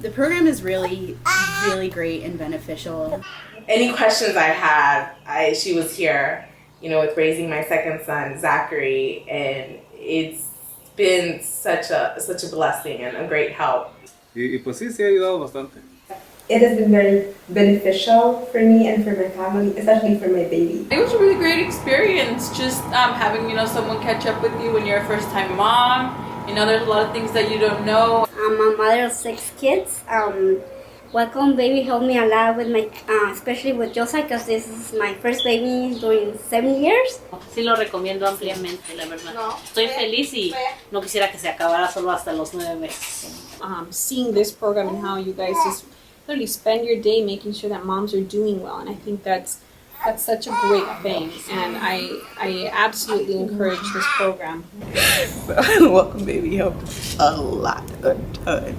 The program is really, really great and beneficial. Any questions I had, she was here, with raising my second son, Zachary, and it's been such a blessing and a great help. Y pues sí, sí ha ayudado bastante. It has been very beneficial for me and for my family, especially for my baby. It was a really great experience, just having someone catch up with you when you're a first-time mom. There's a lot of things that you don't know. I'm a mother of 6 kids. Welcome Baby helped me a lot with my, especially with Josiah, because this is my first baby during 7 years. Sí lo recomiendo ampliamente, la verdad. Estoy feliz y no quisiera que se acabara solo hasta los 9 meses. Seeing this program and how you guys just literally spend your day making sure that moms are doing well, and I think that's such a great thing, and I absolutely encourage this program. Welcome Baby helped a lot, a ton,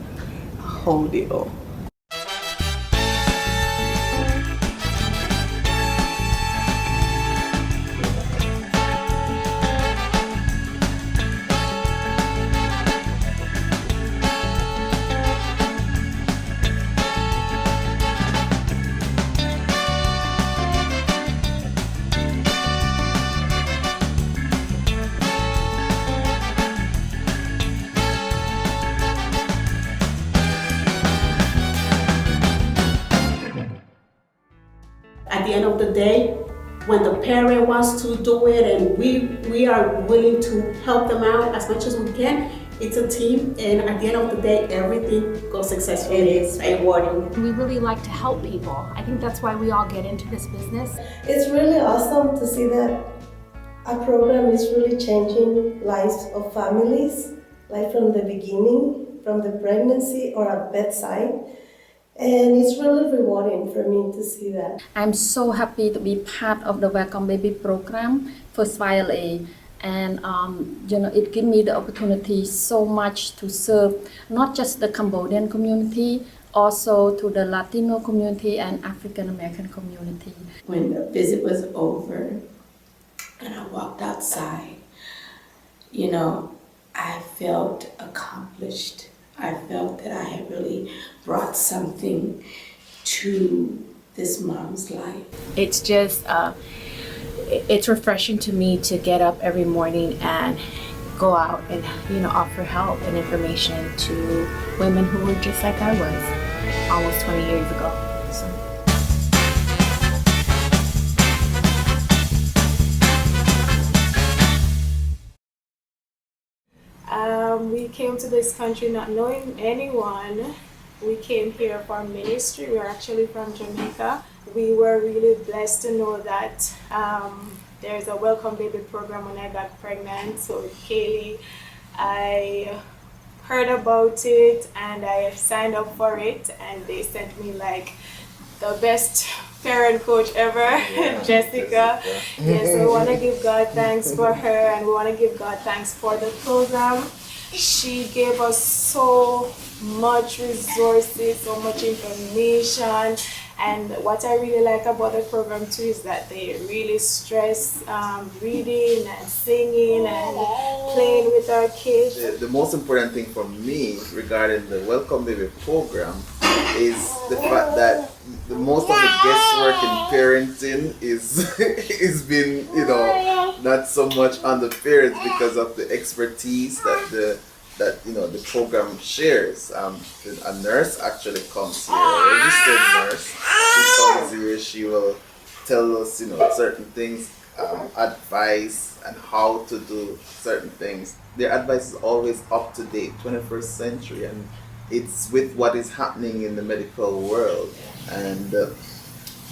a whole deal. At the end of the day, when the parent wants to do it and we are willing to help them out as much as we can, it's a team, and at the end of the day, everything goes successfully. It is rewarding. We really like to help people. I think that's why we all get into this business. It's really awesome to see that our program is really changing lives of families, like from the beginning, from the pregnancy or at bedside. And it's really rewarding for me to see that. I'm so happy to be part of the Welcome Baby program, First VLA. And it gives me the opportunity so much to serve not just the Cambodian community, also to the Latino community and African American community. When the visit was over and I walked outside, I felt accomplished. I felt that I had really brought something to this mom's life. It's just, it's refreshing to me to get up every morning and go out and, offer help and information to women who were just like I was almost 20 years ago. So. We came to this country not knowing anyone. We came here for ministry. We are actually from Jamaica. We were really blessed to know that there's a Welcome Baby program when I got pregnant. So with Kaylee, I heard about it and I signed up for it, and they sent me like the best parent coach ever, Jessica. Yes, we want to give God thanks for her, and we want to give God thanks for the program. She gave us so much resources, so much information, and what I really like about the program too is that they really stress reading and singing and playing with our kids. The most important thing for me regarding the Welcome Baby program is the fact that the most of the guesswork in parenting is been not so much on the parents because of the expertise that the program shares. A nurse actually comes here, a registered nurse. She comes here. She will tell us certain things, advice and how to do certain things. Their advice is always up to date, 21st century, and it's with what is happening in the medical world. And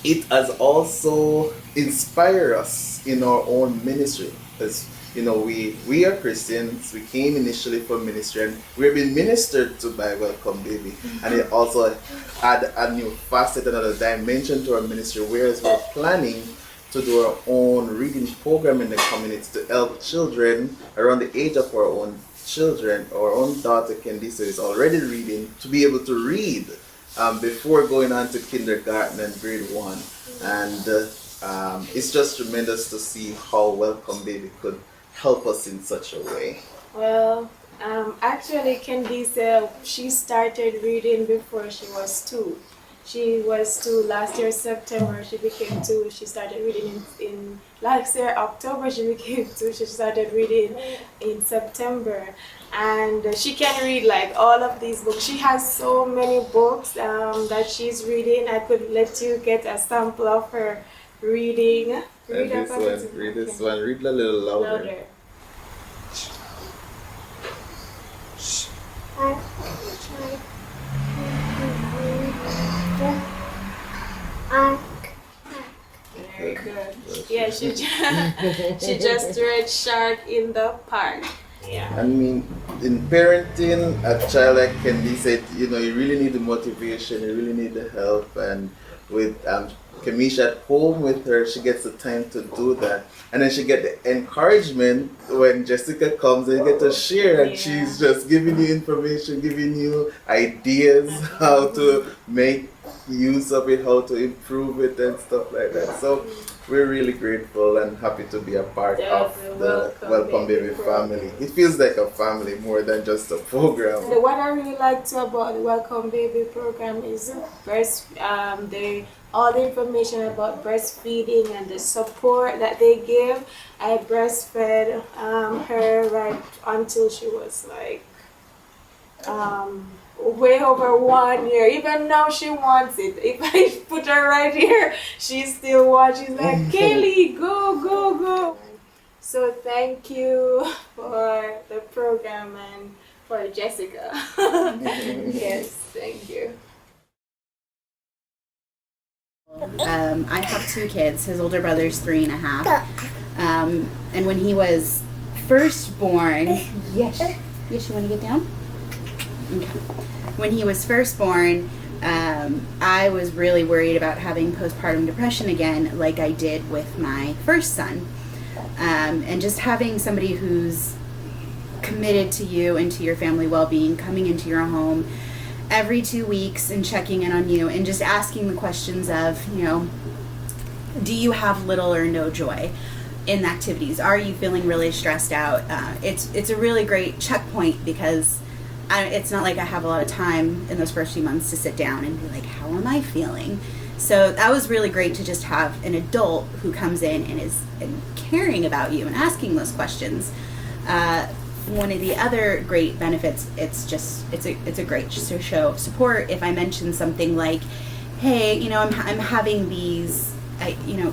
it has also inspired us in our own ministry, because we are Christians. We came initially for ministry, and we've been ministered to by Welcome Baby, and it also add a new facet, another dimension to our ministry, whereas we're planning to do our own reading program in the community to help children around the age of our own children. Our own daughter Candice is already reading, to be able to read before going on to kindergarten and grade 1. And it's just tremendous to see how Welcome Baby could help us in such a way. Well, Actually, Candice, she started reading before she was 2. She was 2 last year, September, she became 2. She started reading in last year, October, she became 2. She started reading in September. And she can read like all of these books. She has so many books that she's reading. I could let you get a sample of her reading. And this one, read this one, read a little louder. Very good. Yeah, she just read Shark in the Park. Yeah. I mean, in parenting a child like Candy said, you know, you really need the motivation, you really need the help, and with Kamisha at home with her, she gets the time to do that, and then she get the encouragement when Jessica comes and you get to share, and she's just giving you information, giving you ideas how to make use of it, how to improve it, and stuff like that. So we're really grateful and happy to be a part of the Welcome Baby family. It feels like a family more than just a program. And what I really like too about the Welcome Baby program is all the information about breastfeeding and the support that they give. I breastfed her right until she was like way over 1 year. Even now she wants it. If I put her right here, she still wants. She's like, Kaylee, go, go, go. So thank you for the program and for Jessica. Yes, thank you. I have 2 kids. His older brother's 3.5. And when he was first born, yes, you want to get down? Okay. When he was first born, I was really worried about having postpartum depression again, like I did with my first son. And just having somebody who's committed to you and to your family well-being, coming into your home every 2 weeks and checking in on you and just asking the questions of, you know, do you have little or no joy in the activities? Are you feeling really stressed out? It's a really great checkpoint because it's not like I have a lot of time in those first few months to sit down and be like, how am I feeling? So that was really great to just have an adult who comes in and is caring about you and asking those questions. One of the other great benefits, it's a great show of support. If I mention something like, hey, you know, I'm having these,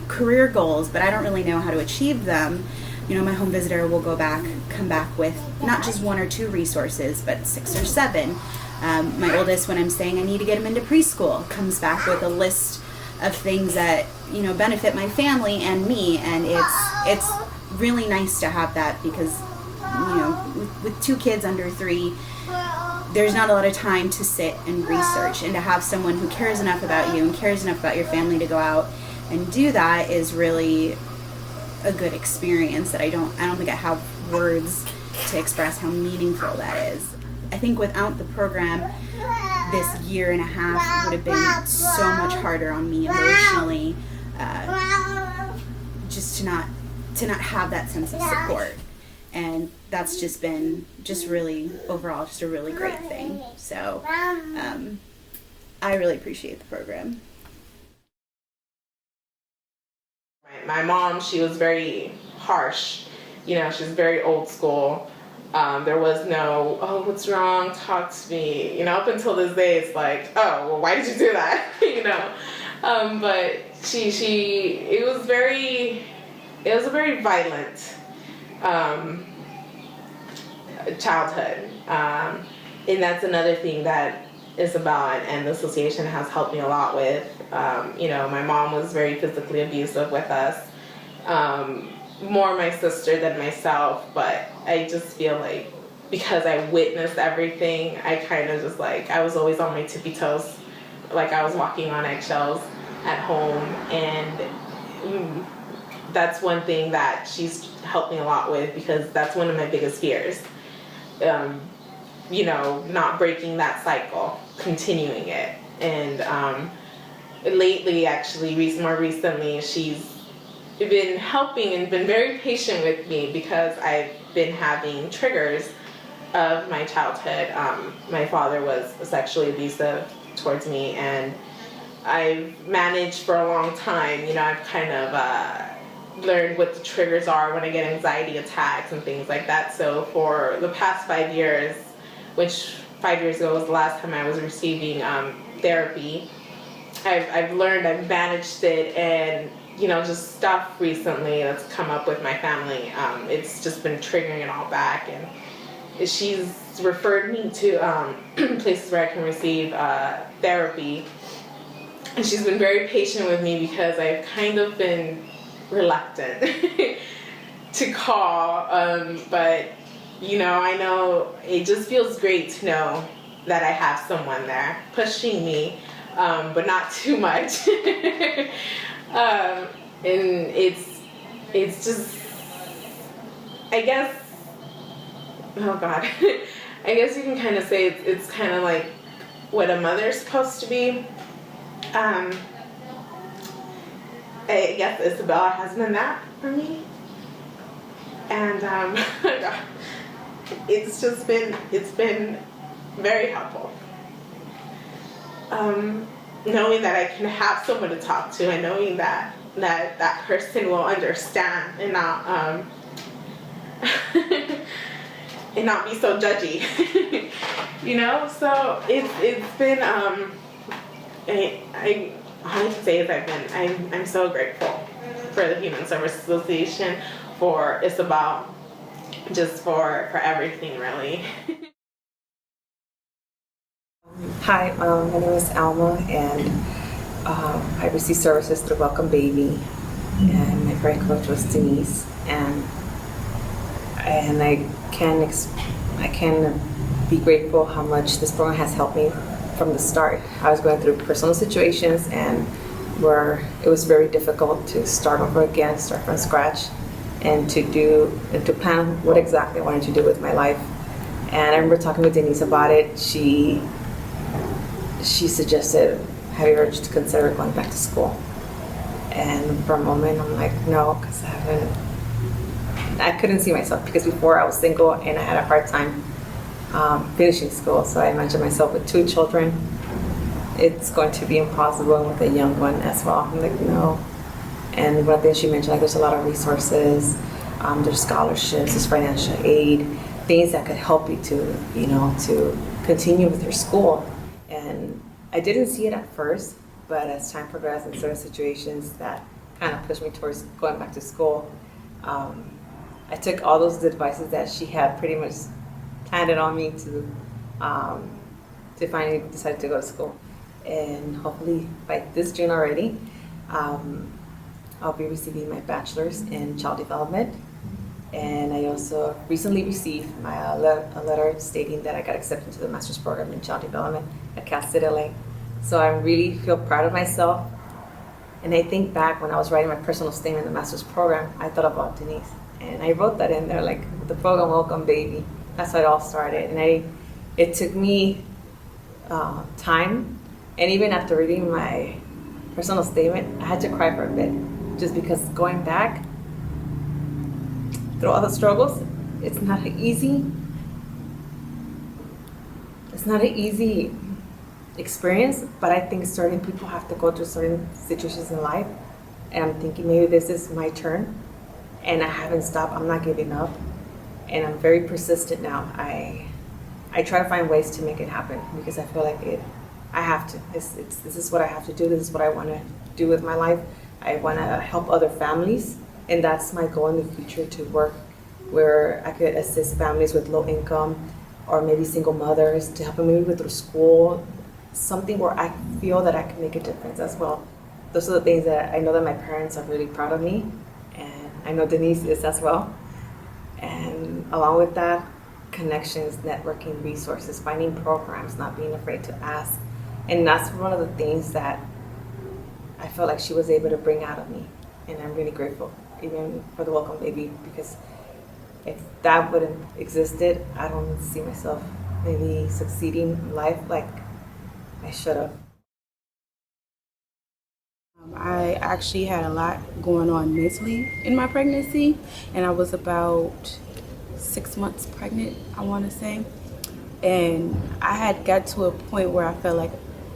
career goals, but I don't really know how to achieve them. You know, my home visitor will come back with not just 1 or 2 resources, but 6 or 7. My oldest, when I'm saying I need to get him into preschool, comes back with a list of things that, you know, benefit my family and me, and it's really nice to have that because, you know, with 2 kids under 3, there's not a lot of time to sit and research, and to have someone who cares enough about you and cares enough about your family to go out and do that is really a good experience that I don't think I have words to express how meaningful that is. I think without the program, this 1.5 years would have been so much harder on me emotionally, just to not have that sense of support. And that's just been really overall just a really great thing. So I really appreciate the program. My mom, she was very harsh. You know, she's very old school. There was no, oh, what's wrong? Talk to me. You know, up until this day, it's like, oh, well, why did you do that? You know, but it was a very violent childhood, and that's another thing that Isabel and the association has helped me a lot with. You know, my mom was very physically abusive with us, more my sister than myself, but I just feel like because I witnessed everything, I kind of just like, I was always on my tippy toes, like I was walking on eggshells at home, and that's one thing that she's helped me a lot with, because that's one of my biggest fears. You know, not breaking that cycle, continuing it. And lately, actually, more recently, she's been helping and been very patient with me because I've been having triggers of my childhood. My father was sexually abusive towards me, and I've managed for a long time. You know, I've kind of learned what the triggers are when I get anxiety attacks and things like that. So for the past 5 years, which 5 years ago was the last time I was receiving therapy, I've learned, I've managed it, and you know, just stuff recently that's come up with my family. It's just been triggering it all back, and she's referred me to places where I can receive therapy. And she's been very patient with me because I've kind of been reluctant to call. But, you know, I know it just feels great to know that I have someone there pushing me, but not too much. And it's just, I guess, oh God, I guess you can kind of say it's kind of like what a mother's supposed to be. I guess Isabella has been that for me, and it's been very helpful. Knowing that I can have someone to talk to, and knowing that person will understand and not and not be so judgy, you know. So it's been I all I can say is I'm so grateful for the Human Service Association, for Isabel, just for everything, really. Hi, my name is Alma, and I received services through Welcome Baby, and my friend coach was Denise, and I can be grateful how much this program has helped me from the start. I was going through personal situations and where it was very difficult to start over again, start from scratch, and to plan what exactly I wanted to do with my life. And I remember talking with Denise about it. She suggested, have you ever just considered going back to school? And for a moment I'm like, no, because I couldn't see myself, because before I was single and I had a hard time finishing school. So I imagined myself with 2 children. It's going to be impossible with a young one as well. I'm like, no. And one thing she mentioned, like, there's a lot of resources, there's scholarships, there's financial aid, things that could help you to continue with your school. And I didn't see it at first, but as time progressed in certain situations that kind of pushed me towards going back to school, I took all those advices that she had pretty much planned it on me to finally decide to go to school. And hopefully by this June already, I'll be receiving my bachelor's in child development. And I also recently received a letter stating that I got accepted to the master's program in child development at Cal State LA. So I really feel proud of myself. And I think back when I was writing my personal statement in the master's program, I thought about Denise. And I wrote that in there, like the program Welcome Baby. That's how it all started. And it took me time. And even after reading my personal statement, I had to cry for a bit. Just because going back through all the struggles, it's not an easy experience, but I think certain people have to go through certain situations in life. And I'm thinking maybe this is my turn, and I haven't stopped. I'm not giving up, and I'm very persistent now. I try to find ways to make it happen, because I feel like I have to. This is what I have to do. This is what I want to do with my life. I want to help other families, and that's my goal in the future, to work where I could assist families with low income or maybe single mothers, to help them maybe through school, something where I feel that I can make a difference as well. Those are the things that I know that my parents are really proud of me, and I know Denise is as well. And along with that, connections, networking, resources, finding programs, not being afraid to ask. And that's one of the things that I felt like she was able to bring out of me. And I'm really grateful, even for the Welcome Baby, because if that wouldn't existed, I don't see myself maybe succeeding in life like I should have. I actually had a lot going on mentally in my pregnancy, and I was about 6 months pregnant, I want to say. And I had got to a point where I felt like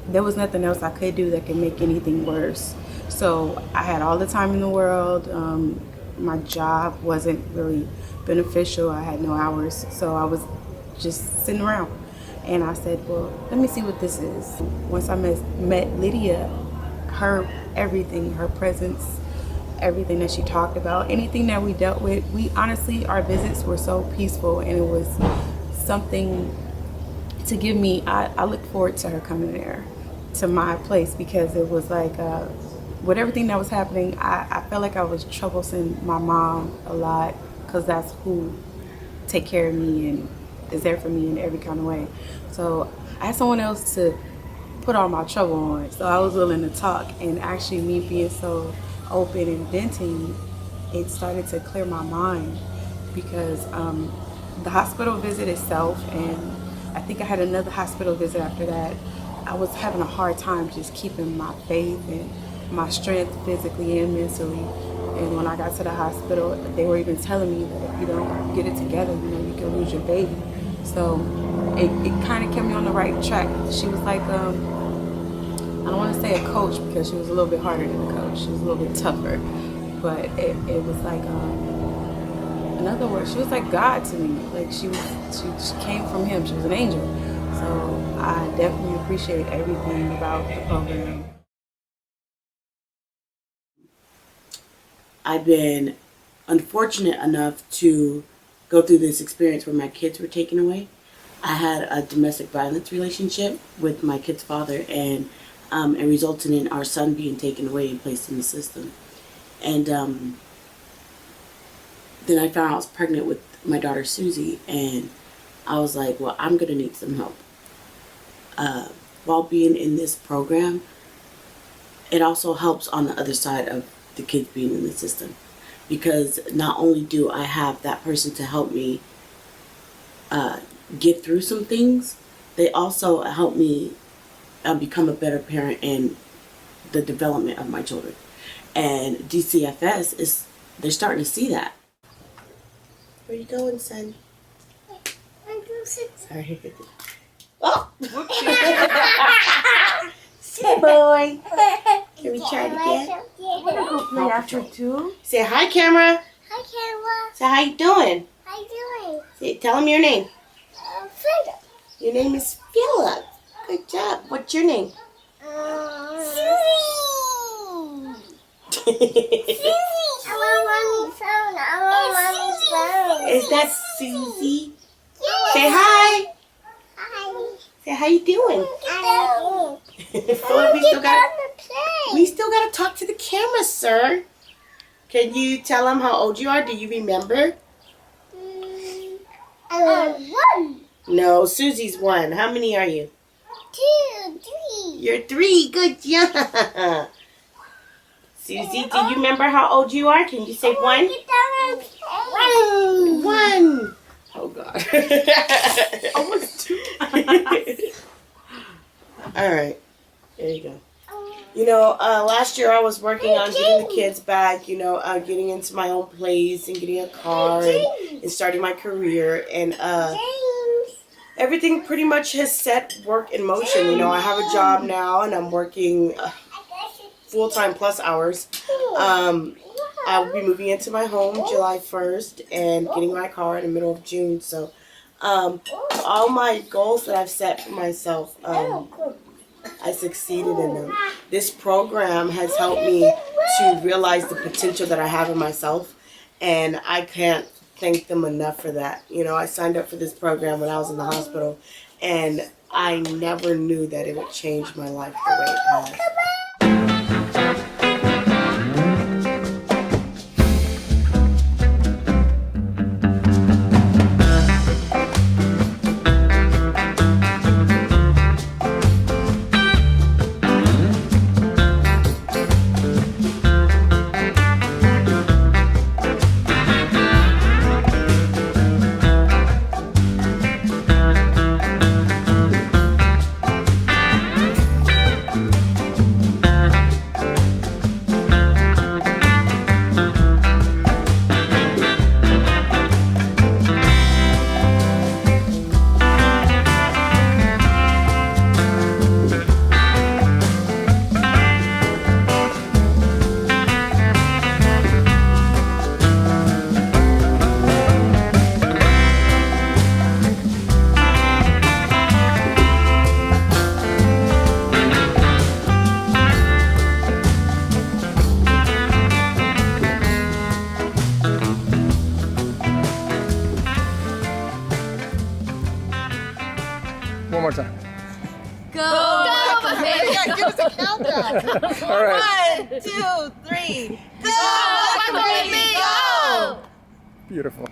there was nothing else I could do that could make anything worse. So I had all the time in the world. My job wasn't really beneficial. I had no hours, so I was just sitting around. And I said, well, let me see what this is. Once I met Lydia, her everything, her presence, everything that she talked about, anything that we dealt with, we honestly, our visits were so peaceful, and it was something to give me, I look forward to her coming there, to my place, because it was like, with everything that was happening, I felt like I was troublesome my mom a lot, because that's who take care of me and is there for me in every kind of way. So I had someone else to put all my trouble on, so I was willing to talk. And actually, me being so open and venting, it started to clear my mind, because the hospital visit itself, and I think I had another hospital visit after that, I was having a hard time just keeping my faith and my strength physically and mentally. And when I got to the hospital, they were even telling me that if you don't get it together, you can lose your baby. So it kind of kept me on the right track. She was like, I don't want to say a coach, because she was a little bit harder than a coach. She was a little bit tougher. But it was like, in other words, she was like God to me. Like she came from Him. She was an angel. So I definitely appreciate everything about the program. I've been unfortunate enough to go through this experience where my kids were taken away. I had a domestic violence relationship with my kid's father, and it resulted in our son being taken away and placed in the system. And then I found out I was pregnant with my daughter Susie, and I was like, well, I'm going to need some help. While being in this program, it also helps on the other side of the kids being in the system, because not only do I have that person to help me get through some things, they also help me become a better parent in the development of my children. And DCFS they're starting to see that. Where you going, son? Sorry. Oh! Say boy. Can we try it again? I'm gonna go play after too. Say hi, camera. Hi, camera. Say how you doing. How you doing? Say, tell him your name. Philip. Your name is Philip. Good job. What's your name? Susie. I want mommy's phone. I want mommy's phone. Is that Susie? Yeah. Say hi. Hi. Say how you doing. Hi. Philip, we still gotta talk to the camera, sir. Can you tell him how old you are? Do you remember? One. No, Susie's 1. How many are you? 2, 3. You're 3. Good job. Susie, do you remember how old you are? Can you say 1? 1. Oh, God. Almost 2. All right. There you go. You know, last year I was working on getting the kids back, getting into my own place and getting a car and starting my career. And everything pretty much has set work in motion. I have a job now and I'm working full-time plus hours. I'll be moving into my home July 1st and getting my car in the middle of June. So all my goals that I've set for myself, I succeeded in them. This program has helped me to realize the potential that I have in myself, and I can't thank them enough for that. I signed up for this program when I was in the hospital, and I never knew that it would change my life the way it has. Go! Welcome baby! Give us a countdown. All right. 1, 2, 3. Go! Welcome baby! Go! Beautiful.